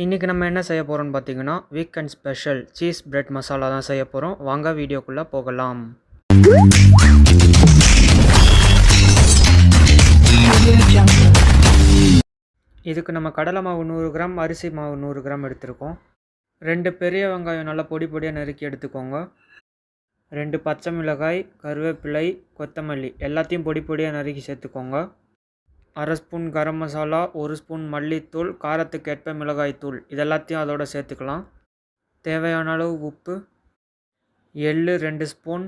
இன்றைக்கி நம்ம என்ன செய்ய போகிறோம்னு பார்த்தீங்கன்னா weekend special cheese bread masala தான் செய்ய போகிறோம். வாங்க வீடியோக்குள்ளே போகலாம். இதுக்கு நம்ம கடலை மாவு 100 கிராம், அரிசி மாவு 100 கிராம் எடுத்துருக்கோம். 2 பெரிய வெங்காயம் நல்லா பொடி பொடியாக நறுக்கி எடுத்துக்கோங்க. 2 பச்சை மிளகாய், கருவேப்பிலை, கொத்தமல்லி எல்லாத்தையும் பொடி பொடியாக நறுக்கி சேர்த்துக்கோங்க. 1/2 ஸ்பூன் கரம் மசாலா, 1 ஸ்பூன் மல்லித்தூள், காரத்துக்கேற்ப மிளகாய்த்தூள் இதெல்லாத்தையும் அதோட சேர்த்துக்கலாம். தேவையான அளவு உப்பு, எள்ளு 2 ஸ்பூன்,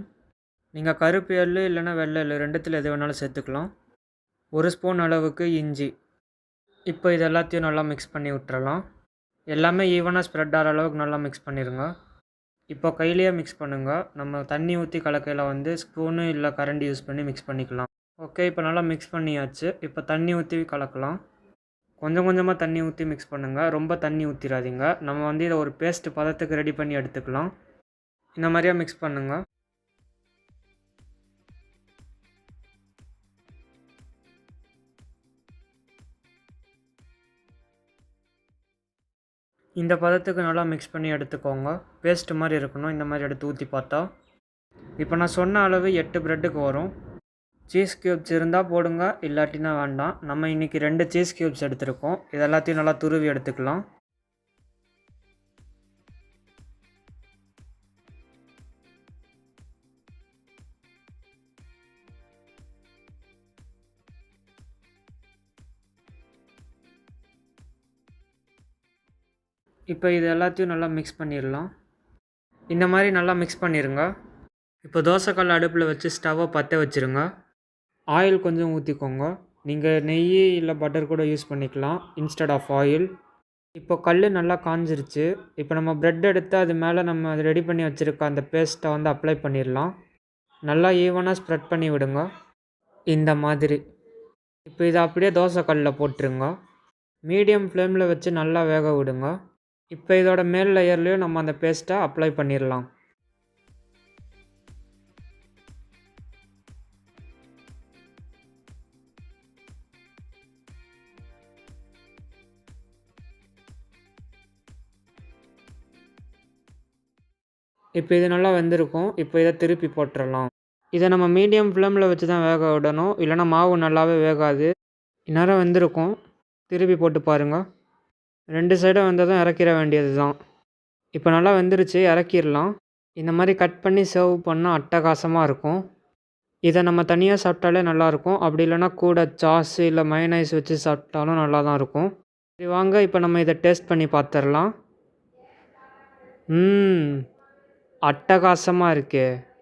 நீங்கள் கருப்பு எள்ளு இல்லைன்னா வெள்ளை எள்ளு ரெண்டுத்தில் எது வேணாலும் சேர்த்துக்கலாம். 1 ஸ்பூன் அளவுக்கு இஞ்சி. இப்போ இது எல்லாத்தையும் நல்லா மிக்ஸ் பண்ணி விட்டுறலாம். எல்லாமே ஈவனாக ஸ்ப்ரெட் ஆகிற அளவுக்கு நல்லா மிக்ஸ் பண்ணிடுங்க. இப்போ கையிலேயே மிக்ஸ் பண்ணுங்கள். நம்ம தண்ணி ஊற்றி கலக்கையில் ஸ்பூனு இல்லை கரண்டி யூஸ் பண்ணி மிக்ஸ் பண்ணிக்கலாம். ஓகே, இப்போ நல்லா மிக்ஸ் பண்ணியாச்சு. இப்போ தண்ணி ஊற்றி கலக்கலாம். கொஞ்சம் கொஞ்சமாக தண்ணி ஊற்றி மிக்ஸ் பண்ணுங்கள். ரொம்ப தண்ணி ஊற்றிடாதீங்க. நம்ம இதை ஒரு பேஸ்ட் பதத்துக்கு ரெடி பண்ணி எடுத்துக்கலாம். இந்த மாதிரியாக மிக்ஸ் பண்ணுங்கள். இந்த பதத்துக்கு நல்லா மிக்ஸ் பண்ணி எடுத்துக்கோங்க. பேஸ்ட் மாதிரி இருக்கணும். இந்த மாதிரி எடுத்து ஊற்றி பார்த்தா இப்போ நான் சொன்ன அளவு 8 ப்ரெட்டுக்கு வரும். சீஸ் க்யூப்ஸ் இருந்தால் போடுங்க, இல்லாட்டினா வேண்டாம். நம்ம இன்றைக்கி 2 சீஸ் க்யூப்ஸ் எடுத்துருக்கோம். இது எல்லாத்தையும் நல்லா துருவி எடுத்துக்கலாம். இப்போ இது எல்லாத்தையும் நல்லா மிக்ஸ் பண்ணிடலாம். இந்த மாதிரி நல்லா மிக்ஸ் பண்ணிடுங்க. இப்போ தோசைக்கல் அடுப்பில் வச்சு ஸ்டவ்வை பற்ற வச்சுருங்க. ஆயில் கொஞ்சம் ஊற்றிக்கோங்க. நீங்கள் நெய் இல்லை பட்டர் கூட யூஸ் பண்ணிக்கலாம் இன்ஸ்டெட் ஆஃப் ஆயில். இப்போ கல் நல்லா காஞ்சிருச்சு. இப்போ நம்ம ப்ரெட் எடுத்து அது மேலே நம்ம அது ரெடி பண்ணி வச்சுருக்க அந்த பேஸ்ட்டை அப்ளை பண்ணிடலாம். நல்லா ஈவனாக ஸ்ப்ரெட் பண்ணி விடுங்க இந்த மாதிரி. இப்போ இதை அப்படியே தோசைக்கல்லில் போட்டுருங்க. மீடியம் ஃப்ளேமில் வச்சு நல்லா வேக விடுங்க. இப்போ இதோட மேல் லேயர்லேயும் நம்ம அந்த பேஸ்ட்டை அப்ளை பண்ணிடலாம். இப்போ இது நல்லா வெந்திருக்கும். இப்போ இதை திருப்பி போட்டுடலாம். இதை நம்ம மீடியம் ஃப்ளேமில் வச்சு தான் வேக விடணும், இல்லைனா மாவு நல்லாவே வேகாது. இந்நேரம் வெந்திருக்கும். திருப்பி போட்டு பாருங்கள். 2 சைடும் வெந்ததும் இறக்கிற வேண்டியது தான். இப்போ நல்லா வெந்துருச்சு, இறக்கிடலாம். இந்த மாதிரி கட் பண்ணி சர்வ் பண்ணால் அட்டகாசமாக இருக்கும். இதை நம்ம தனியாக சாப்பிட்டாலே நல்லாயிருக்கும். அப்படி இல்லைனா கூட சாஸ் இல்லை மயோனைஸ் வச்சு சாப்பிட்டாலும் நல்லா தான் இருக்கும். சரி வாங்க, இப்போ நம்ம இதை டேஸ்ட் பண்ணி பார்த்துடலாம். அட்டகாசமாக இருக்கே.